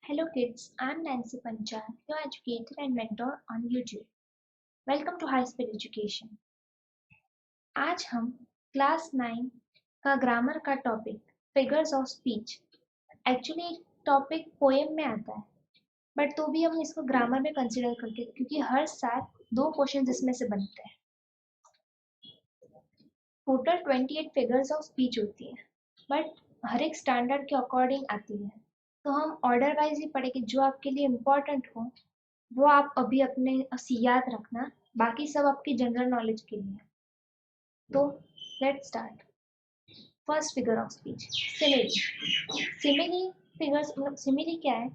Hello kids, I'm Nancy Panchal, your educator and mentor on YouTube. Welcome to High Speed Education. आज हम class 9 का grammar का topic figures of speech actually topic poem में आता है but तो भी हम इसको ग्रामर में कंसिडर करते हैं क्योंकि हर साल दो क्वेश्चन इसमें से बनते हैं। टोटल 28 फिगर्स ऑफ स्पीच होती है बट हर एक स्टैंडर्ड के अकॉर्डिंग आती है, तो हम ऑर्डर वाइज ही पढ़ेंगे। जो आपके लिए इम्पोर्टेंट हो वो आप अभी अपने याद रखना, बाकी सब आपकी जनरल नॉलेज के लिए है। तो let's start. First figure of speech, simile. Simile figures मतलब सिमिली क्या है?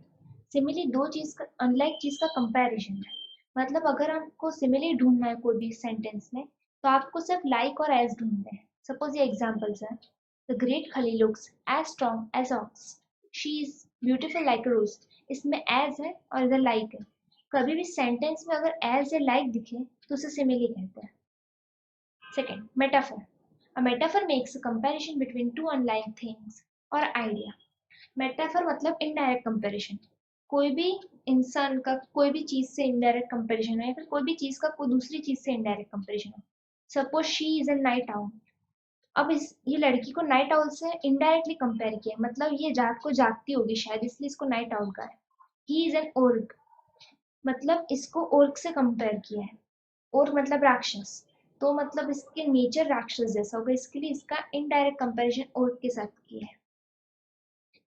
सिमिली दो चीज का अनलाइक चीज का कंपैरिजन है। मतलब अगर आपको सिमिली ढूंढना है कोई भी सेंटेंस में तो आपको सिर्फ लाइक और एज ढूंढना है। सपोज ये एग्जांपल्स है, the great Khali looks as strong as ox, she is beautiful like a rose. इसमें एज है और इधर लाइक है। कभी भी सेंटेंस में अगर एज या लाइक दिखे तो उसे सिमिली कहते हैं। Second, metaphor. A metaphor makes a comparison between two unlike things or idea. Metaphor मतलब इनडायरेक्ट कंपैरिजन। कोई भी इंसान का कोई भी चीज से इनडायरेक्ट कंपैरिजन हो या फिर कोई भी चीज का कोई दूसरी चीज से इनडायरेक्ट कंपैरिजन हो। Suppose she is a night owl. अब इस ये लड़की को नाइट आउल से इनडायरेक्टली कंपेयर किया, मतलब ये रात को जागती होगी शायद इसलिए इसको नाइट आउल का है। ही इज एन ओर्क, मतलब इसको ओर्क से कंपेयर किया है। ओर्क मतलब राक्षस, तो मतलब इसके नेचर राक्षस जैसा होगा, इसके लिए इसका इनडायरेक्ट कंपैरिजन ओर्क के साथ किया है।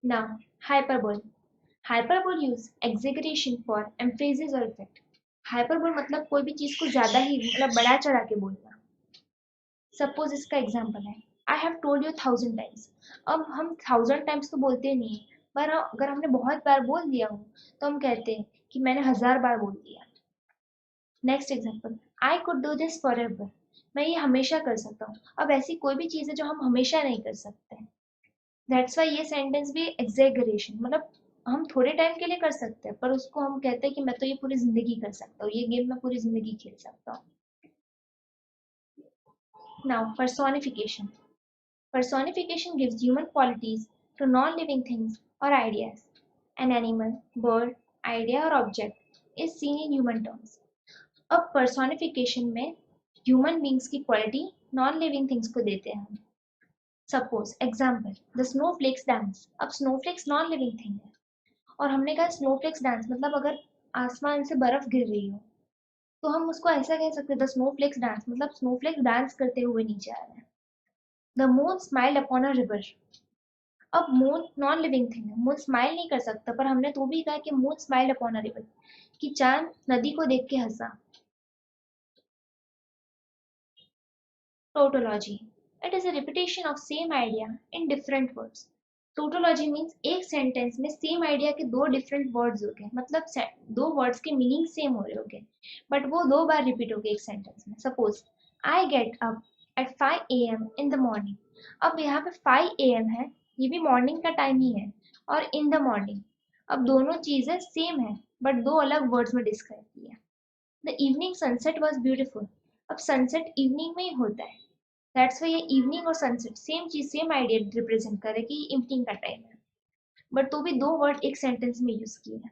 Now hyperbole. Hyperbole use exaggeration for emphasis और इफेक्ट। हाइपरबोल मतलब कोई भी चीज को ज्यादा ही मतलब बढ़ा चढ़ा के बोलना। सपोज इसका एग्जांपल है, I have told you 1000 times. अब हम 1000 टाइम्स तो बोलते नहीं है, पर अगर हमने बहुत बार बोल दिया हो तो हम कहते हैं कि मैंने 1000 बार बोल दिया। Next example, I could do this for ever. मैं ये हमेशा कर सकता हूँ। अब ऐसी कोई भी चीज़ है जो हम हमेशा नहीं कर सकते। दैट्स वाई ये सेंटेंस भी एग्जेगरेशन, मतलब हम थोड़े टाइम के लिए कर सकते हैं पर उसको हम कहते हैं कि मैं तो ये पूरी जिंदगी कर सकता हूँ, ये गेम मैं पूरी जिंदगी खेल सकता हूँ। Now personification. Personification gives human qualities to non-living things or ideas. An animal, bird, idea or object is seen in human terms. अब पर्सोनिफिकेशन में ह्यूमन बींग्स की क्वालिटी नॉन लिविंग थिंग्स को देते हैं हम। Suppose example, the snowflakes dance. अब snowflakes non living thing है और हमने कहा स्नोफ्लेक्स डांस, मतलब अगर आसमान से बर्फ गिर रही हो तो हम उसको ऐसा कह सकते हैं, द स्नोफ्लेक्स डांस, मतलब स्नोफ्लेक्स डांस करते हुए नीचे आ रहे हैं। The moon smiled upon a river. अब मून नॉन लिविंग थिंग है, मून स्माइल नहीं कर सकता पर हमने तो भी कहा कि moon smiled upon a river, कि चांद नदी को देख के हंसा। Tautology. It is a repetition of same idea in different words. Tautology means एक सेंटेंस में सेम आइडिया के दो डिफरेंट वर्ड्स हो गए, मतलब दो वर्ड्स के मीनिंग सेम हो रहे होंगे बट वो दो बार रिपीट हो गए एक सेंटेंस में। Suppose I get up at 5 AM in the morning. अब यहाँ पे 5 AM है, ये भी मॉर्निंग का टाइम ही है, और इन द मॉर्निंग, अब दोनों चीजें सेम है बट दो अलग वर्ड्स में डिस्क्राइब किया। The evening sunset was beautiful. अब सनसेट इवनिंग में ही होता है, दैट्स वाई ये इवनिंग और सनसेट सेम चीज सेम आइडिया रिप्रेजेंट करे कि इवनिंग का टाइम है, बट तो भी दो वर्ड एक सेंटेंस में यूज किए हैं।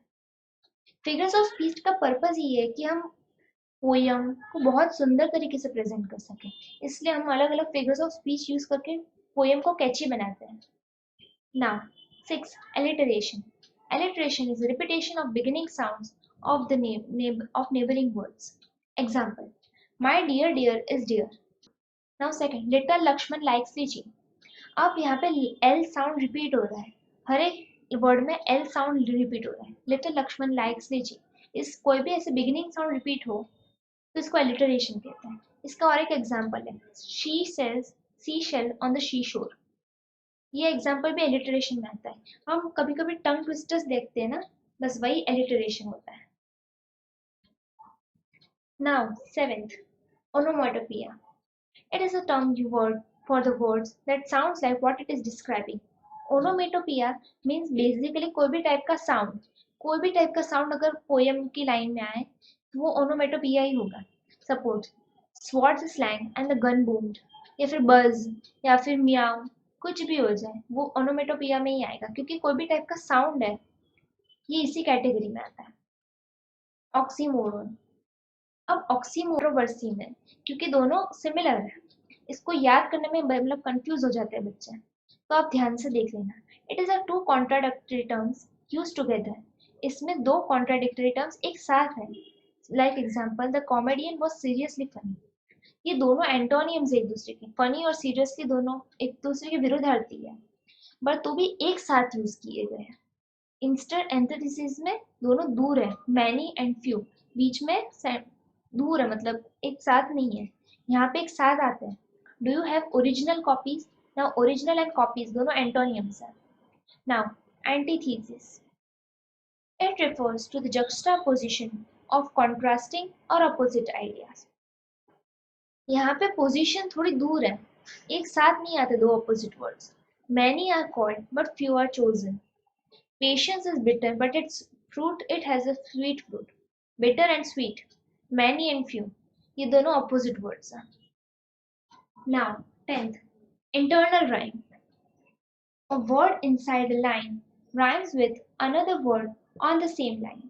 फिगर्स ऑफ स्पीच का पर्पज ये है कि हम पोयम को बहुत सुंदर तरीके से प्रेजेंट कर सकें, इसलिए हम अलग अलग फिगर्स ऑफ स्पीच यूज करके पोयम को कैची बनाते हैं। Now 6, alliteration. Alliteration is a repetition of beginning sounds of the of neighboring words. Example, my dear dear is dear. Now second, little Lakshman likes lychee. अब यहाँ पे L sound repeat हो रहा है, हर एक वर्ड में एल साउंड रिपीट हो रहा है। लिटिल लक्ष्मण लाइक्स लीची, इस कोई भी ऐसे बिगिनिंग साउंड रिपीट हो तो इसको एलिटरेशन कहते हैं। इसका और एक एग्जांपल है, she sells sea shell on the sea shore. ये एग्जांपल भी एलिटरेशन में आता है। हम कभी कभी टंग ट्विस्टर्स देखते हैं ना, बस वही एलिटरेशन होता है। Now 7th, onomatopoeia. It is a term word for the words that sounds like what it is describing. Onomatopoeia means basically कोई भी टाइप का साउंड, कोई भी टाइप का साउंड अगर पोयम की लाइन में आए तो वो ओनोमेटोपिया ही होगा। Suppose swords slang and the gun boomed, या फिर बज, या फिर मियाओ, कुछ भी हो जाए वो ओनोमेटोपिया में ही आएगा क्योंकि कोई भी टाइप का साउंड है ये इसी कैटेगरी में आता है। ऑक्सीमोरोन। अब ऑक्सीमोरोवर्सी में, क्योंकि दोनों सिमिलर है, इसको याद करने में मतलब कंफ्यूज हो जाते हैं बच्चे, तो आप ध्यान से देख लेना। It is a two contradictory terms use together. इसमें दो कॉन्ट्राडिक्टरी टर्म्स एक साथ हैं। Like example, the comedian was seriously funny. ये दोनों एंटोनियम्स एक दूसरे के, फनी और सीरियसली दोनों एक दूसरे के विरुद्धार्थी है, बट तो भी एक साथ यूज किए गए हैं। इंस्टर एंटिथेसिस में दोनों दूर है, मैनी एंड फ्यू, बीच में दूर है, मतलब एक साथ नहीं है। यहाँ पे एक साथ आते हैं। Do you have original copies? Now original and copies दोनों एंटोनियम्स है। Now antithesis, it refers to the juxtaposition of contrasting or opposite ideas. यहाँ पे पोजीशन थोड़ी दूर है, एक साथ नहीं आते दो opposite words. Many are called but few are chosen. Patience is bitter but its fruit it has a sweet fruit. Bitter and sweet, many and few, ये दोनों opposite words हैं। Now 10th, internal rhyme. A word inside a line rhymes with another word on the same line.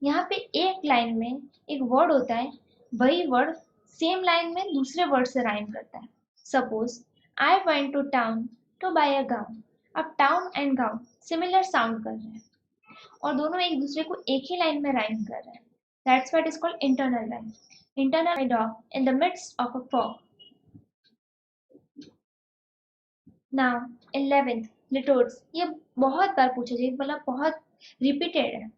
यहाँ पे एक line में एक word होता है, वही वर्ड सेम लाइन में दूसरे वर्ड से राइम करता है। Suppose, I went to town to buy a gown. अब town and gown similar sound कर रहे हैं और दोनों एक दूसरे को एक ही लाइन में राइम कर रहे हैं। That's what is called internal rhyme. Internal dog in the midst of a fog. Now 11th, लिटोर्स। ये बहुत बार पूछा जाए, मतलब बहुत रिपीटेड है।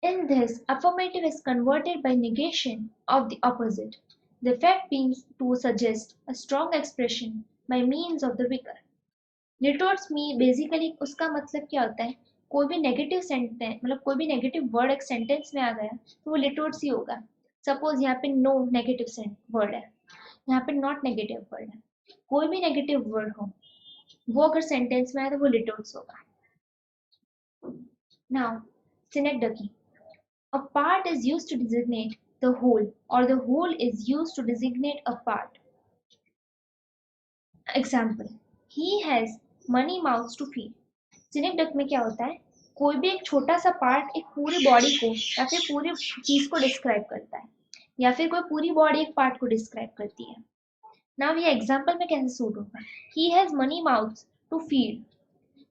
In this, affirmative is converted by negation of the opposite, the effect being to suggest a strong expression by means of the vigor. Retorts में basically उसका मतलब क्या होता है, कोई भी नेगेटिव सेंटेंस, मतलब कोई भी नेगेटिव वर्ड एक सेंटेंस में आ गया तो वो लिटोर्ट्स ही होगा। सपोज यहाँ पे नो नेगेटिव वर्ड है, यहाँ पे नॉट नेगेटिव वर्ड है, कोई भी नेगेटिव वर्ड हो वो अगर सेंटेंस में आए तो वो लिटोर्ट्स होगा। Now सिनेक्डकी। A part is used to designate the whole, or the whole is used to designate a part. Example, he has many mouths to feed. सिनेक्डक में क्या होता है, कोई भी एक छोटा सा पार्ट एक पूरी बॉडी को या फिर पूरी चीज को डिस्क्राइब करता है, या फिर कोई पूरी बॉडी एक पार्ट को डिस्क्राइब करती है। नाउ ये एग्जाम्पल में कैसे सूट होगा, he has many mouths to feed,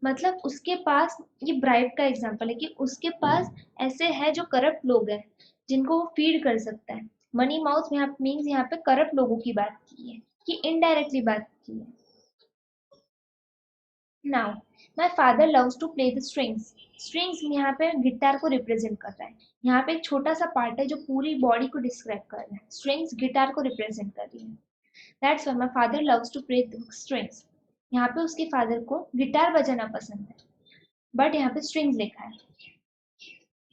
मतलब उसके पास, ये ब्राइब का एग्जांपल है कि उसके पास ऐसे है जो करप्ट लोग हैं जिनको वो फीड कर सकता है। मनी माउथ यहाँ मीन्स यहाँ पे करप्ट लोगों की बात की है, कि इनडायरेक्टली बात की है। Now my father loves to play the strings. Strings यहाँ पे गिटार को रिप्रेजेंट कर रहा है। यहाँ पे एक छोटा सा पार्ट है जो पूरी बॉडी को डिस्क्राइब कर रहा है, स्ट्रिंग्स गिटार को रिप्रेजेंट कर रही है। That's why my father loves to play the strings. यहाँ पे उसके फादर को गिटार बजाना पसंद है, बट यहाँ पे स्ट्रिंग्स लिखा है।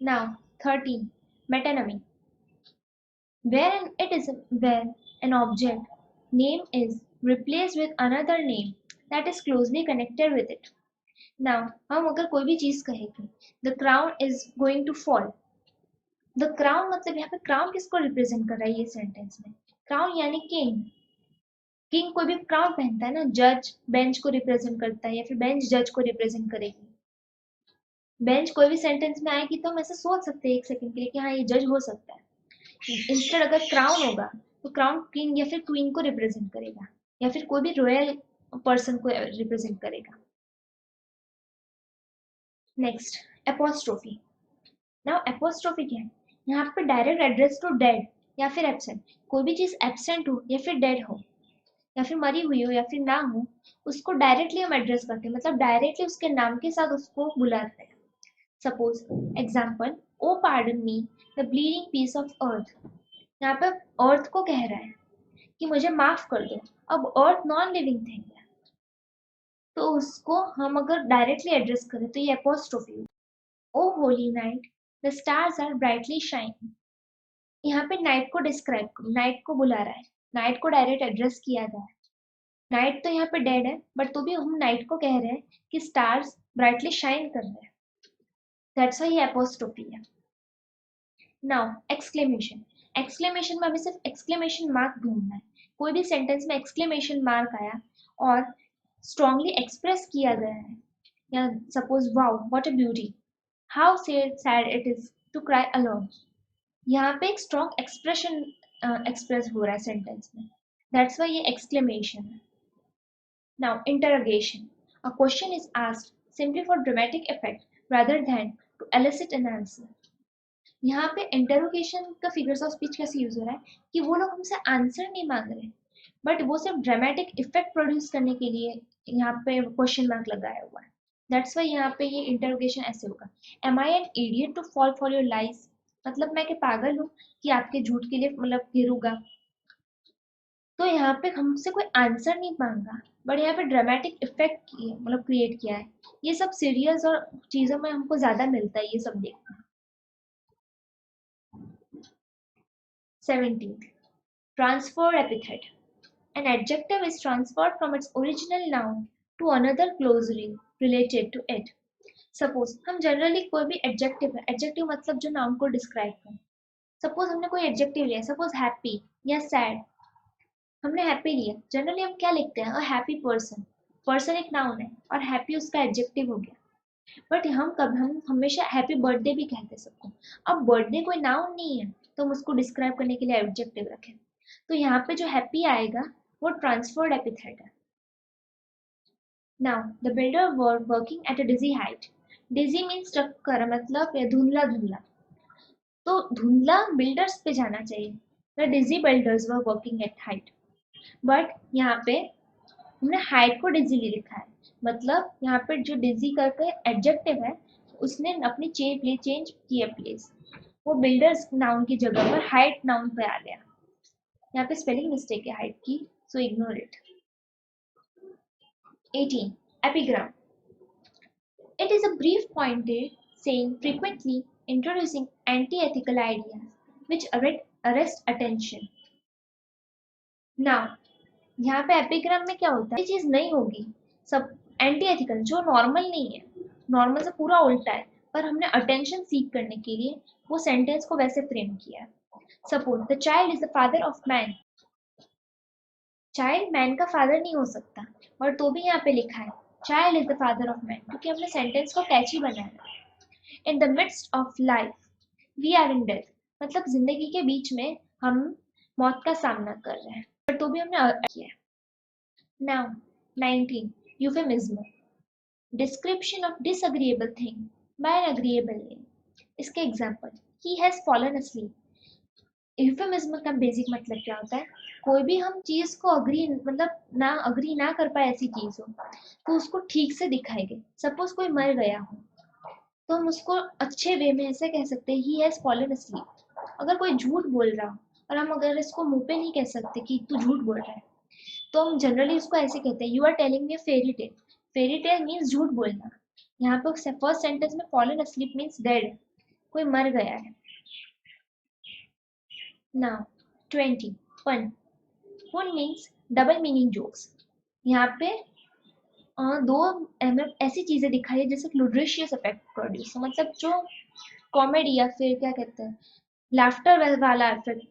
Now, 13. Metonymy. Where an object name is replaced with another name that is closely connected with it. Now, हम अगर कोई भी चीज कहेंगे, the crown is going to fall. The crown मतलब यहाँ पे crown किसको रिप्रेजेंट कर रहा है ये सेंटेंस में, crown यानी king. किंग कोई भी क्राउन पहनता है ना, जज बेंच को रिप्रेजेंट करता है या फिर बेंच जज को रिप्रेजेंट करेगी। बेंच कोई भी सेंटेंस में आएगी तो हम ऐसे सोच सकते हैं एक सेकंड के लिए कि हाँ ये जज हो सकता है। इंस्टेड अगर क्राउन होगा तो क्राउन किंग या फिर क्वीन को रिप्रेजेंट करेगा, या फिर कोई भी रॉयल पर्सन को रिप्रेजेंट करेगा। Next, apostrophe. नाउ एपोस्ट्रोफी क्या है, यहाँ पे डायरेक्ट एड्रेस टू डेड या फिर एब्सेंट, कोई भी चीज एब्सेंट हो या फिर डेड हो या फिर मरी हुई हो या फिर ना हो, उसको डायरेक्टली हम एड्रेस करते हैं, मतलब डायरेक्टली उसके नाम के साथ उसको बुलाते हैं। Suppose example, O pardon me the bleeding piece of earth. यहाँ पे अर्थ को कह रहा है कि मुझे माफ कर दो। अब अर्थ नॉन लिविंग थिंग है, तो उसको हम अगर डायरेक्टली एड्रेस करें तो ये apostrophe. O holy night the stars are brightly shining. यहाँ पे नाइट को डिस्क्राइब, नाइट को बुला रहा है, नाइट को डायरेक्ट एड्रेस किया गया है। नाइट तो यहाँ पे डेड है, बट तो भी हम नाइट को कह रहे हैं कि स्टार्स ब्राइटली शाइन कर रहे हैं। दैट्स व्हाई ये एपोस्ट्रोफी है। Now exclamation. एक्सक्लेमेशन में हमें सिर्फ एक्सक्लेमेशन मार्क ढूंढना है। कोई भी सेंटेंस में एक्सक्लेमेशन मार्क आया और स्ट्रांगली एक्सप्रेस किया गया है, या suppose wow what a beauty, how sad it is to cry alone. यहाँ पे एक स्ट्रॉन्ग एक्सप्रेशन एक्सप्रेस हो रहा है सेंटेंस में, दैट्स वाई ये एक्सक्लेमेशन है। Now interrogation, a question is asked simply for dramatic effect rather than to elicit an answer। यहाँ पे इंटरोगेशन का फिगर्स ऑफ स्पीच कैसे यूज हो रहा है कि वो लोग हमसे आंसर नहीं मांग रहे, बट वो सिर्फ ड्रामेटिक इफेक्ट प्रोड्यूस करने के लिए यहाँ पे क्वेश्चन मार्क लगाया हुआ है। दैट्स वाई यहाँ पे ये इंटरोगेशन ऐसे होगा, am I an idiot to fall for your lies, मतलब मैं क्या पागल हूँ कि आपके झूठ के लिए मतलब गिरूंगा। तो यहाँ पे हमसे कोई आंसर नहीं मांगा, बट यहाँ पे ड्रामेटिक इफेक्ट किए मतलब क्रिएट किया है। ये सब सीरियस और चीजों में हमको ज्यादा मिलता है ये सब देखना। 17th, transfer epithet, an adjective is transferred from its original noun to another closely related to it। Suppose हम जनरली कोई भी एडजेक्टिव है, एडजेक्टिव मतलब जो नाउन को डिस्क्राइब करे। सपोज हमने कोई एडजेक्टिव लिया, सपोज हैप्पी या सैड, हमने हैप्पी लिया, जनरली हम क्या लिखते हैं, अ हैप्पी पर्सन। पर्सन एक नाउन है और हैप्पी उसका एडजेक्टिव हो गया। बट हम हमेशा हैप्पी बर्थडे भी कहते हैं सबको। अब बर्थडे कोई नाउन नहीं है तो हम उसको डिस्क्राइब करने के लिए एडजेक्टिव रखें। तो यहाँ पे जो हैप्पी आएगा वो ट्रांसफर्ड एपिथेट है। Now the builder were working at a dizzy height. Dizzy means टक्कर, मतलब धुंधला धुंधला। तो धुंधला बिल्डर्स पे जाना चाहिए, the dizzy builders were working at height. But यहाँ पे हमने हाइट को डिजीली लिखा है, मतलब यहाँ पे जो डिजी करके एडजेक्टिव है उसने अपनी चेंज की है प्लेस, वो बिल्डर्स नाउन की जगह पर हाइट नाउन पे आ गया। यहाँ पे स्पेलिंग मिस्टेक है हाइट की, so ignore it. 18, epigram, it is a brief pointed saying frequently introducing anti-ethical ideas which arrest attention। Now यहाँ पे एपिग्राम में क्या होता है, ये चीज नहीं होगी, सब एंटी एथिकल जो नॉर्मल नहीं है, नॉर्मल से पूरा उल्टा है, पर हमने अटेंशन सीख करने के लिए वो सेंटेंस को वैसे फ्रेम किया है। Suppose the child is the father of man. Child man का फादर नहीं हो सकता, और तो भी यहाँ पे लिखा है child is the father of man, क्योंकि हमने सेंटेंस को कैची बनाया। In the midst of life we are in death, मतलब जिंदगी के बीच में हम मौत का सामना कर रहे हैं, पर तो भी हमने किया है। Now 19, euphemism, description of disagreeable thing by an agreeable name. इसके example, he has fallen asleep। Euphemism का बेसिक मतलब क्या होता है, कोई भी हम चीज को अग्री ना कर पाए ऐसी चीज हो तो उसको ठीक से दिखाएंगे। सपोज कोई मर गया हो तो हम उसको अच्छे वे में ऐसे कह सकते हैं ही हैज फॉलन asleep। अगर कोई झूठ बोल रहा हो और हम अगर इसको मुंह पे नहीं कह सकते कि तू झूठ बोल रहा है, तो हम जनरली उसको ऐसे कहते हैं, you are telling me fairy tale. Fairy tale means झूठ बोलना। यहाँ पे फर्स्ट सेंटेंस में फॉलन asleep मीन्स डेड, कोई मर गया है। नाउ 20, पन, पुन मीन्स डबल मीनिंग जोक्स। यहाँ पे दो ऐसी चीजें दिखाई है जैसे लुड्रिशियस इफेक्ट प्रोड्यूस, मतलब जो कॉमेडी या फिर क्या कहते हैं लाफ्टर वाला effect.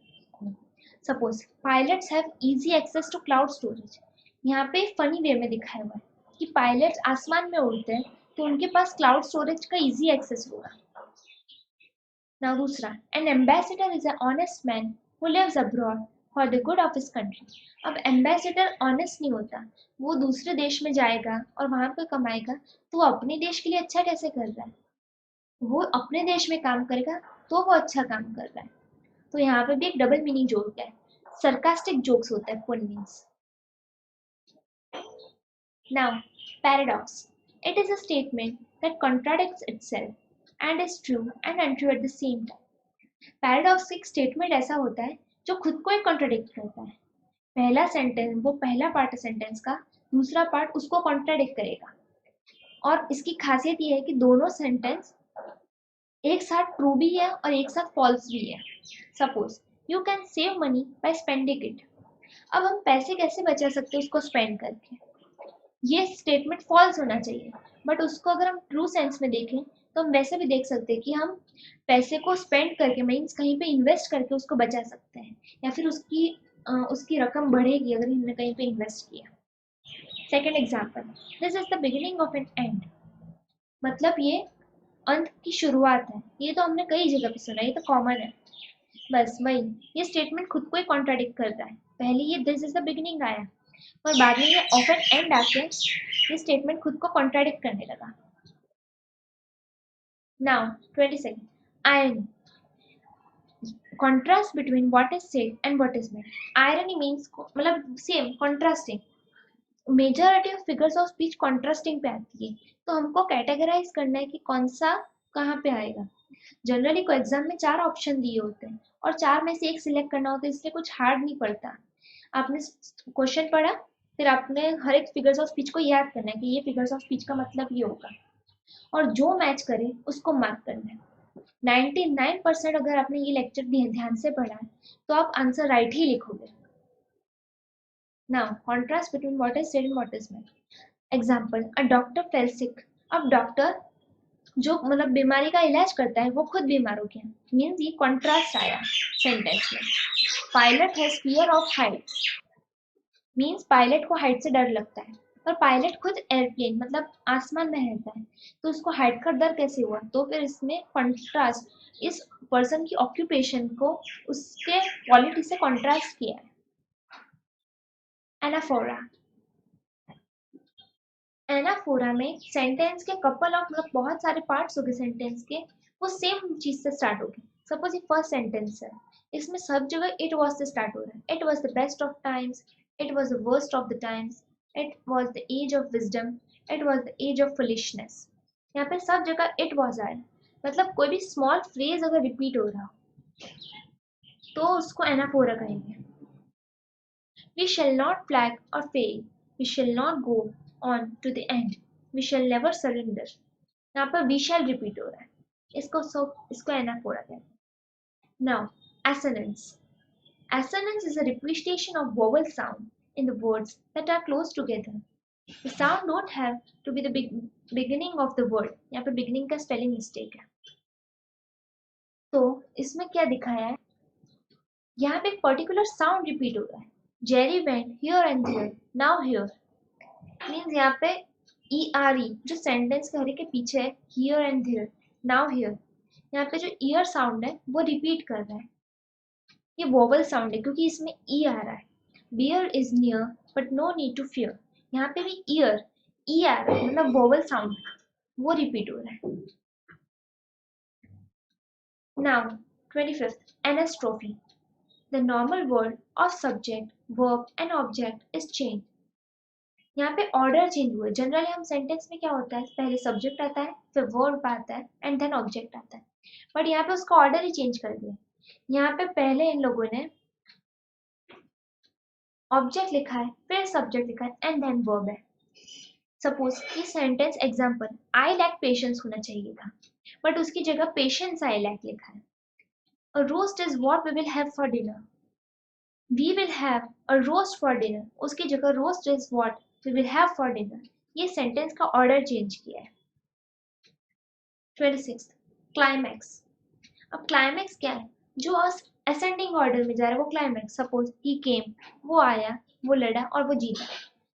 Suppose pilots have easy access to cloud storage. यहाँ पे फनी वे में दिखाया हुआ है कि पायलट्स आसमान में उड़ते हैं तो उनके पास क्लाउड स्टोरेज का इजी एक्सेस होगा। ना दूसरा, an ambassador is a honest man who lives abroad for the good of his country. अब एम्बेसडर ऑनेस्ट नहीं होता, वो दूसरे देश में जाएगा और वहां पर कमाएगा, तो वो अपने देश के लिए अच्छा कैसे कर रहा है, वो अपने देश में काम करेगा तो वो अच्छा काम कर रहा है। तो यहाँ पे भी एक डबल मीनिंग जोक है, सरकास्टिक जोक्स होता है पुन means. Now, paradox. It is a statement that contradicts itself and is true and untrue at the same time. Paradox एक स्टेटमेंट ऐसा होता है जो खुद को ही कॉन्ट्राडिक्ट करता है। पहला सेंटेंस, वो पहला पार्ट है सेंटेंस का, दूसरा पार्ट उसको कॉन्ट्राडिक्ट करेगा। और इसकी खासियत ये है कि दोनों सेंटेंस एक साथ ट्रू भी है और एक साथ फॉल्स भी है। Suppose you can save money by spending it. अब हम पैसे कैसे बचा सकते हैं उसको स्पेंड करके, ये स्टेटमेंट फॉल्स होना चाहिए, बट उसको अगर हम ट्रू सेंस में देखें तो हम वैसे भी देख सकते हैं कि हम पैसे को स्पेंड करके मीन्स कहीं पे इन्वेस्ट करके उसको बचा सकते हैं, या फिर उसकी रकम बढ़ेगी अगर हमने कहीं पे इन्वेस्ट किया। Second example, this is the beginning of an end, मतलब ये अंत की शुरुआत है। ये तो हमने कई जगह पे सुना है, ये तो कॉमन है। बस वही, ये स्टेटमेंट खुद को ही कॉन्ट्राडिक्ट करता है। पहले ये दिस इज द बिगिनिंग आया और बाद में ये ऑफ एन एंड आके ये स्टेटमेंट खुद को कॉन्ट्राडिक्ट करने लगा। Now 22nd, irony, contrast between what is said and what is meant. Irony means मतलब same contrasting. Majority of figures of speech contrasting पे आती है, तो हमको कैटेगराइज करना है कि कौन सा कहाँ पे आएगा। जनरली को एग्जाम में 4 ऑप्शन दिए होते हैं और 4 में से एक सिलेक्ट करना होता है, इसलिए कुछ हार्ड नहीं पड़ता। आपने क्वेश्चन पढ़ा, फिर आपने हर एक फिगर्स ऑफ स्पीच को याद करना है कि ये फिगर्स ऑफ स्पीच का मतलब ये होगा और जो मैच करे उसको मार्क करना है। 99% अगर आपने ये लेक्चर ध्यान से पढ़ा है तो आप आंसर राइट ही लिखोगे। Now contrast between what is said and what is meant. Example, a doctor fail सिक। अब डॉक्टर जो मतलब बीमारी का इलाज करता है वो खुद बीमार हो गया, मीन्स ये कॉन्ट्रास्ट आया सेंटेंस में। Pilot has fear of height, means pilot को हाइट से डर लगता है, पर पायलट खुद एयरप्लेन मतलब आसमान में रहता है, तो उसको हाइट का डर कैसे हुआ? तो फिर इसमें कॉन्ट्रास्ट इस पर्सन की ऑक्यूपेशन को उसके क्वालिटी से कॉन्ट्रास्ट किया है। एनाफोरा, एनाफोरा में सेंटेंस के कपल ऑफ मतलब बहुत सारे पार्ट्स हो गए सेंटेंस के, वो सेम चीज से स्टार्ट हो गए। सपोज ये फर्स्ट सेंटेंस है, इसमें सब जगह इट वाज से स्टार्ट हो रहा है। It was the best of times, it was the worst of the times, it was the age of wisdom, it was the age of foolishness. यहाँ पे सब जगह इट वाज आया, मतलब कोई भी स्मॉल फ्रेज अगर रिपीट हो रहा हो तो उसको एनाफोरा कहेंगे। We shall not flag or fail. We shall not go on to the end. We shall never surrender. यहाँ पर we shall repeat हो रहा है, इसको एनाफोरा कहते हैं। Now, assonance. Assonance is a repetition of vowel sound in the words that are close together. The sound don't have to be the beginning of the word. यहाँ पे beginning का spelling mistake है। तो इसमें क्या दिखाया है, यहाँ पे एक पर्टिकुलर साउंड रिपीट हो रहा है। Jerry went here and here, now here, means यहाँ पे ई आर ई जो सेंटेंस के हर एक के पीछे है, here and here, now here, यहाँ पे जो ईयर साउंड है वो रिपीट कर रहा है। ये वोवल साउंड है क्योंकि इसमें ई आ रहा है। Bear is near but no need to fear, यहाँ पे भी ईयर ई आ रहा है, मतलब वोवल साउंड वो रिपीट हो रहा है। Now 25th, एनास्ट्रोफी. The normal word of subject, verb and object is changed. यहाँ पे ऑर्डर चेंज हुआ है। जनरली हम सेंटेंस में क्या होता है, पहले सब्जेक्ट आता है, फिर वर्ब आता है एंड देन ऑब्जेक्ट आता है, बट यहाँ पे उसका ऑर्डर ही चेंज कर दिया। यहाँ पे पहले इन लोगों ने ऑब्जेक्ट लिखा है, फिर सब्जेक्ट लिखा है एंड देन वर्ब है। सपोज ये sentence example, I lack patience होना चाहिए था, बट उसकी जगह पेशेंस आई लैक लिखा है। A roast is what we will have for dinner. We will have a roast for dinner, उसकी जगह roast is what we will have for dinner। ये सेंटेंस का ऑर्डर चेंज किया है। 26th, climax. अब climax क्या है, जो असेंडिंग ऑर्डर में जा रहा है वो क्लाइमैक्स। सपोज ही केम, वो आया, वो लड़ा और वो जीता,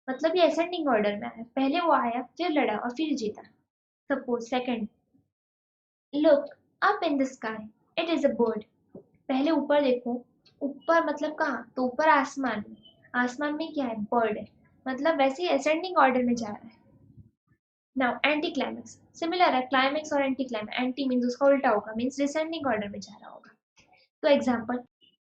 मतलब ये असेंडिंग ऑर्डर में आया, पहले वो आया फिर लड़ा और फिर जीता। Suppose second, look up in the sky, it is a bird, पहले ऊपर देखो, ऊपर मतलब कहाँ, तो ऊपर आसमान में, आसमान में क्या है, बर्ड है, मतलब वैसे ही असेंडिंग ऑर्डर में जा रहा है। नाउ एंटी क्लाइमैक्स, सिमिलर है क्लाइमैक्स और एंटी क्लाइमैक्स, एंटी मींस उसका उल्टा होगा, मींस डिसेंडिंग ऑर्डर में जा रहा होगा। तो example,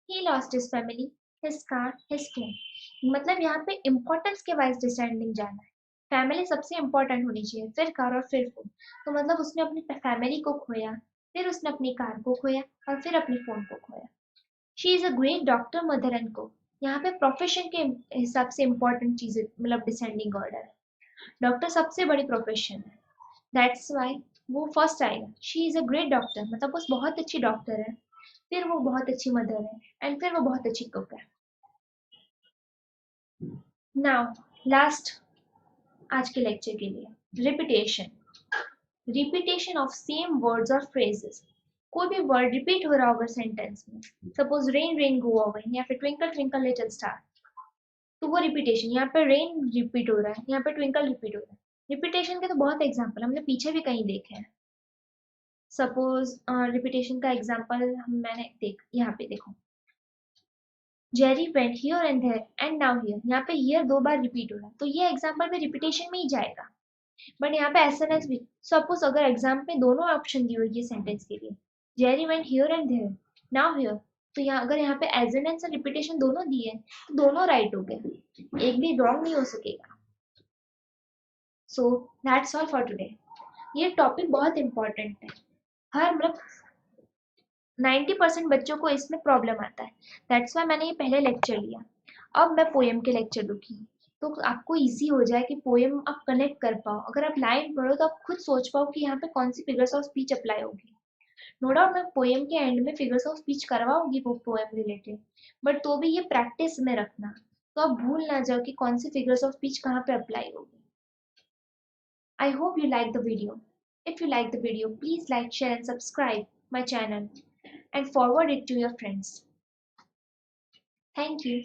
he lost his family, his car, his friend, मतलब यहाँ पे इंपॉर्टेंस के वाइज डिसेंडिंग जाना है। फैमिली सबसे इंपॉर्टेंट होनी चाहिए, फिर कार और फिर फोन, तो मतलब उसने अपनी फैमिली को खोया, फिर उसने अपनी कार को खोया और फिर अपने फोन को खोया। She is a great doctor mother and को, यहाँ पे प्रोफेशन के हिसाब से इंपॉर्टेंट चीजें मतलब डिसेंडिंग ऑर्डर है। डॉक्टर सबसे बड़ी प्रोफेशन है, दैट्स वाई वो फर्स्ट आएगा। She is a great doctor, मतलब वो बहुत अच्छी डॉक्टर है, फिर वो बहुत अच्छी मदर है एंड फिर वो बहुत अच्छी कुक है। नाउ लास्ट आज के लेक्चर के लिए, repetition. Repetition of same words और फ्रेजेस, कोई भी वर्ड रिपीट हो रहा होगा सेंटेंस में, suppose rain rain go away या फिर ट्विंकल ट्विंकल लिटिल स्टार, तो वो रिपीटेशन, यहाँ पे रेन रिपीट हो रहा है, यहाँ पे ट्विंकल रिपीट हो रहा है। रिपीटेशन के तो बहुत एग्जाम्पल हमने पीछे भी कहीं देखे हैं। सपोज रिपीटेशन का एग्जांपल मैंने देख यहाँ पे देखो, Jerry went here and there and now here, यहाँ पे हियर 2 बार रिपीट हो रहा है तो ये एग्जांपल में रिपीटेशन में ही जाएगा। बट यहाँ पे एस एन एस भी, सपोज अगर एग्जाम में दोनों ऑप्शन दी हुई है सेंटेंस के लिए, Jerry went here and there now here, तो यहाँ अगर यहाँ पे एज एन एस रिपीटेशन दोनों दिए तो दोनों राइट हो गए, एक भी रॉन्ग नहीं हो सकेगा। So that's all for today. ये टॉपिक बहुत इंपॉर्टेंट है, हर मतलब 90% बच्चों को इसमें प्रॉब्लम आता है, दैट्स वाई मैंने ये पहले लेक्चर लिया। अब मैं पोएम के लेक्चर दूंगी तो आपको इजी हो जाए कि पोएम आप कनेक्ट कर पाओ, अगर आप लाइन पढ़ो तो आप खुद सोच पाओ कि यहाँ पे कौन सी फिगर्स ऑफ स्पीच अप्लाई होगी। नो डाउट मैं पोएम के एंड में फिगर्स ऑफ स्पीच करवाऊंगी वो पोएम रिलेटेड, बट तो भी ये प्रैक्टिस में रखना, तो आप भूल ना जाओ कि कौन सी फिगर्स ऑफ स्पीच कहाँ पे अप्लाई होगी। I hope you like the video. If you like the video, please like, share and subscribe my channel and forward it to your friends. Thank you.